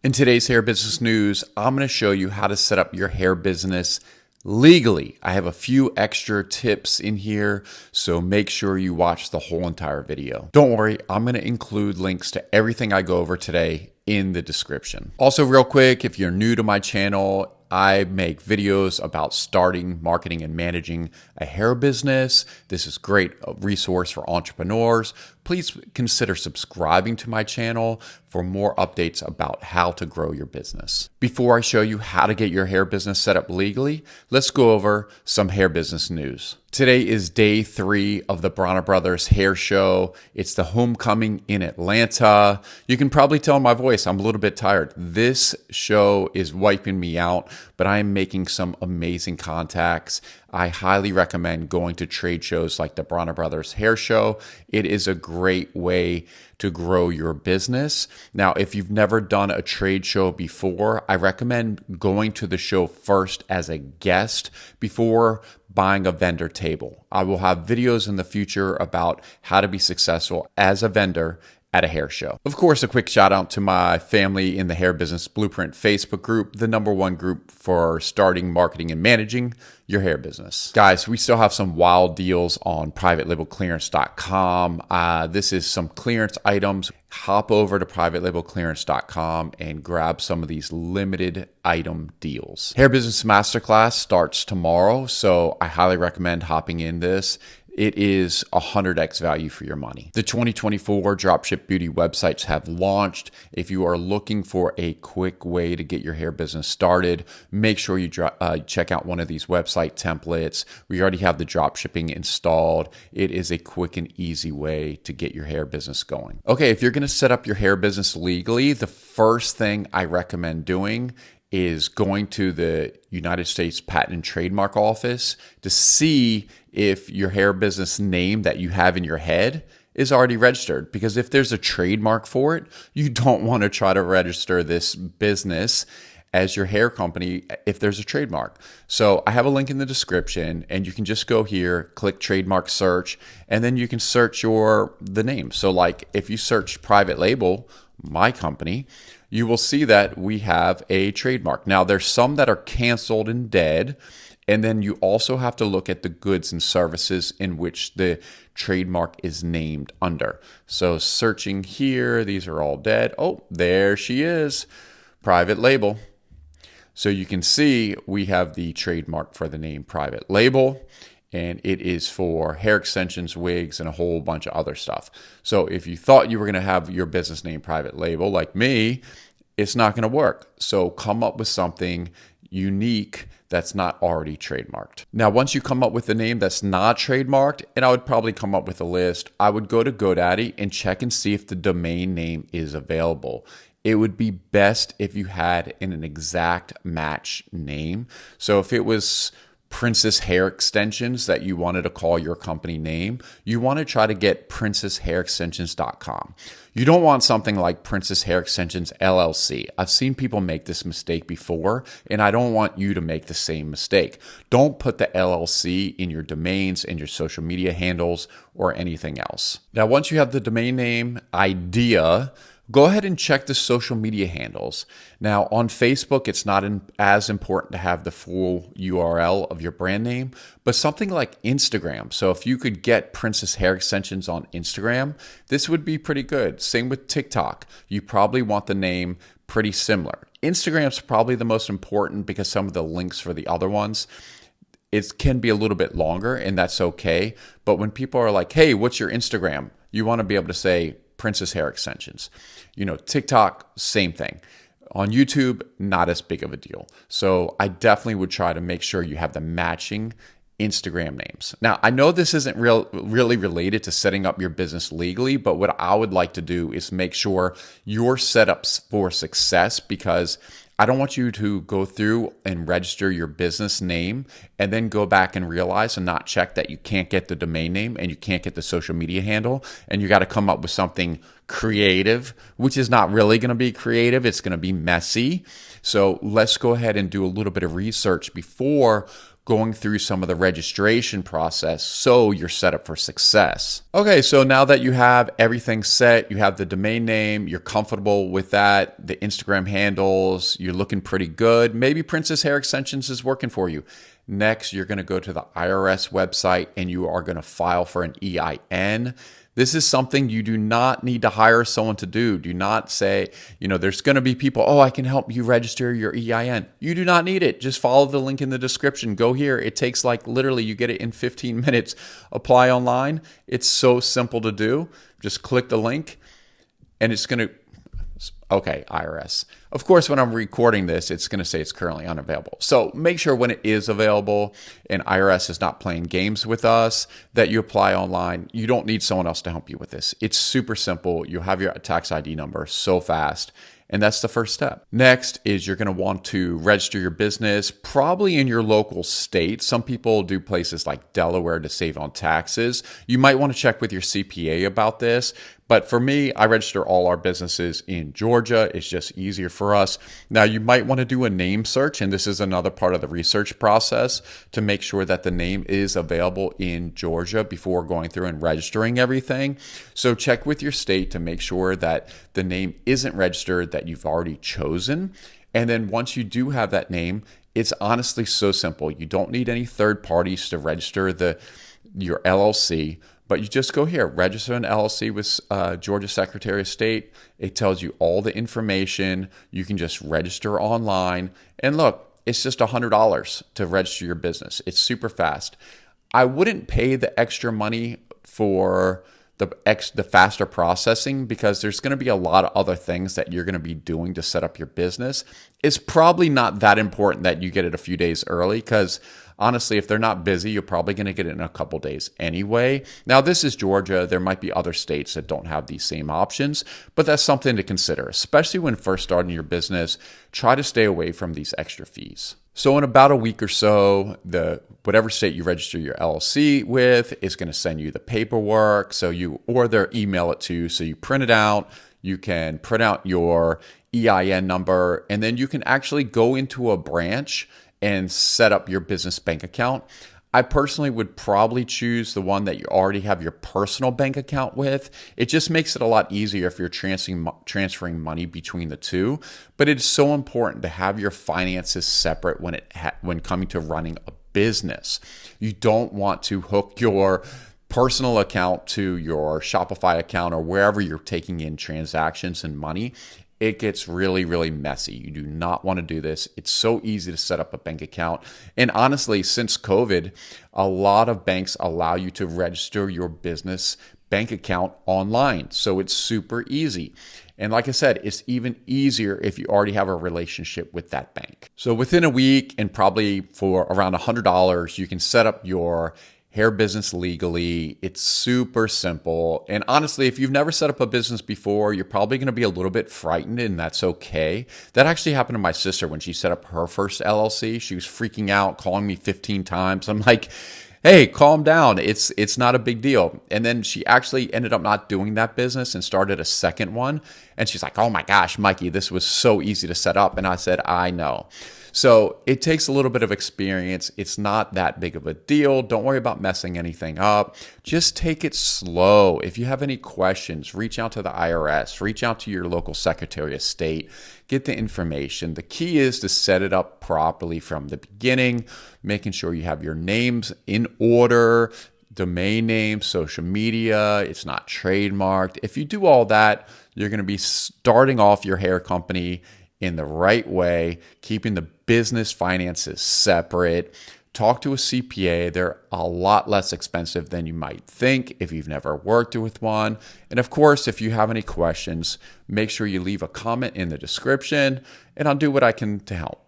In today's hair business news, I'm going to show you how to set up your hair business legally. I have a few extra tips in here, so make sure you watch the whole entire video. Don't worry, I'm going to include links to everything I go over today in the description. Also, real quick, if you're new to my channel, I make videos about starting, marketing, and managing a hair business. This is a great resource for entrepreneurs. Please consider subscribing to my channel for more updates about how to grow your business. Before I show you how to get your hair business set up legally, let's go over some hair business news. Today is day 3 of the Bronner Brothers Hair Show. It's the homecoming in Atlanta. You can probably tell in my voice, I'm a little bit tired. This show is wiping me out, but I am making some amazing contacts. I highly recommend going to trade shows like the Bronner Brothers Hair Show. It is a great way to grow your business. Now, if you've never done a trade show before, I recommend going to the show first as a guest before buying a vendor table. I will have videos in the future about how to be successful as a vendor at a hair show. Of course, a quick shout out to my family in the Hair Business Blueprint Facebook group, the #1 group for starting, marketing, and managing your hair business. Guys, we still have some wild deals on privatelabelclearance.com. This is some clearance items. Hop over to privatelabelclearance.com and grab some of these limited item deals. Hair Business Masterclass starts tomorrow, so I highly recommend hopping in this. It is 100x value for your money. The 2024 Dropship Beauty websites have launched. If you are looking for a quick way to get your hair business started, make sure you check out one of these website templates. We already have the drop shipping installed. It is a quick and easy way to get your hair business going. Okay, if you're gonna set up your hair business legally, the first thing I recommend doing is going to the United States Patent and Trademark Office to see if your hair business name that you have in your head is already registered. Because if there's a trademark for it, you don't want to try to register this business as your hair company if there's a trademark. So I have a link in the description, and you can just go here, click trademark search, and then you can search the name. So like if you search private label, my company, you will see that we have a trademark. Now there's some that are canceled and dead, and then you also have to look at the goods and services in which the trademark is named under. So searching here, these are all dead. Oh, there she is, private label. So you can see we have the trademark for the name private label, and it is for hair extensions, wigs, and a whole bunch of other stuff. So if you thought you were gonna have your business name private label, like me, it's not gonna work. So come up with something unique that's not already trademarked. Now, once you come up with a name that's not trademarked, and I would probably come up with a list, I would go to GoDaddy and check and see if the domain name is available. It would be best if you had an exact match name. So if it was Princess Hair Extensions that you wanted to call your company name, you want to try to get princesshairextensions.com. You don't want something like Princess Hair Extensions LLC. I've seen people make this mistake before, and I don't want you to make the same mistake. Don't put the LLC in your domains and your social media handles or anything else. Now, once you have the domain name idea, go ahead and check the social media handles. Now, on Facebook, it's not as important to have the full URL of your brand name, but something like Instagram. So if you could get Princess Hair Extensions on Instagram, this would be pretty good. Same with TikTok. You probably want the name pretty similar. Instagram's probably the most important because some of the links for the other ones, it can be a little bit longer, and that's okay. But when people are like, hey, what's your Instagram? You want to be able to say Princess Hair Extensions. TikTok, same thing. On YouTube, not as big of a deal. So I definitely would try to make sure you have the matching Instagram names. Now, I know this isn't really related to setting up your business legally, but what I would like to do is make sure you're set up for success, because I don't want you to go through and register your business name and then go back and realize and not check that you can't get the domain name and you can't get the social media handle, and you got to come up with something creative, which is not really going to be creative. It's going to be messy. So let's go ahead and do a little bit of research before going through some of the registration process so you're set up for success. Okay, so now that you have everything set, you have the domain name, you're comfortable with that, the Instagram handles, you're looking pretty good. Maybe Princess Hair Extensions is working for you. Next, you're going to go to the IRS website and you are going to file for an EIN. This is something you do not need to hire someone to do. Do not say, there's going to be people, I can help you register your EIN. You do not need it. Just follow the link in the description. Go here. It takes literally, you get it in 15 minutes. Apply online. It's so simple to do. Just click the link and it's going to, okay, IRS. Of course, when I'm recording this, it's going to say it's currently unavailable. So make sure when it is available and IRS is not playing games with us that you apply online. You don't need someone else to help you with this. It's super simple. You'll have your tax ID number so fast. And that's the first step. Next is you're going to want to register your business probably in your local state. Some people do places like Delaware to save on taxes. You might want to check with your CPA about this. But for me, I register all our businesses in Georgia. It's just easier for us. Now, you might want to do a name search, and this is another part of the research process to make sure that the name is available in Georgia before going through and registering everything. So check with your state to make sure that the name isn't registered, that you've already chosen. And then once you do have that name, it's honestly so simple. You don't need any third parties to register your LLC. But you just go here, register an LLC with Georgia Secretary of State. It tells you all the information. You can just register online. And look, it's just $100 to register your business. It's super fast. I wouldn't pay the extra money for the faster processing because there's going to be a lot of other things that you're going to be doing to set up your business. It's probably not that important that you get it a few days early because honestly, if they're not busy, you're probably going to get it in a couple days anyway. Now, this is Georgia. There might be other states that don't have these same options, but that's something to consider, especially when first starting your business. Try to stay away from these extra fees. So in about a week or so, whatever state you register your LLC with is going to send you the paperwork. Or they'll email it to you. So you print it out. You can print out your EIN number, and then you can actually go into a branch and set up your business bank account. I personally would probably choose the one that you already have your personal bank account with. It just makes it a lot easier if you're transferring money between the two. But it's so important to have your finances separate when coming to running a business. You don't want to hook your personal account to your Shopify account or wherever you're taking in transactions and money. It gets really, really messy. You do not want to do this. It's so easy to set up a bank account. And honestly, since COVID, a lot of banks allow you to register your business bank account online. So it's super easy. And like I said, it's even easier if you already have a relationship with that bank. So within a week and probably for around $100, you can set up your hair business legally. It's super simple. And honestly, if you've never set up a business before, you're probably going to be a little bit frightened, and that's okay. That actually happened to my sister when she set up her first LLC. She was freaking out, calling me 15 times. I'm like, hey, calm down. It's not a big deal. And then she actually ended up not doing that business and started a second one. And she's like, oh my gosh, Mikey, this was so easy to set up. And I said, I know. So it takes a little bit of experience. It's not that big of a deal. Don't worry about messing anything up. Just take it slow. If you have any questions, reach out to the IRS, reach out to your local Secretary of State, get the information. The key is to set it up properly from the beginning, making sure you have your names in order, domain name, social media, it's not trademarked. If you do all that, you're going to be starting off your hair company in the right way, keeping the business finances separate. Talk to a CPA. They're a lot less expensive than you might think if you've never worked with one. And of course, if you have any questions, make sure you leave a comment in the description and I'll do what I can to help.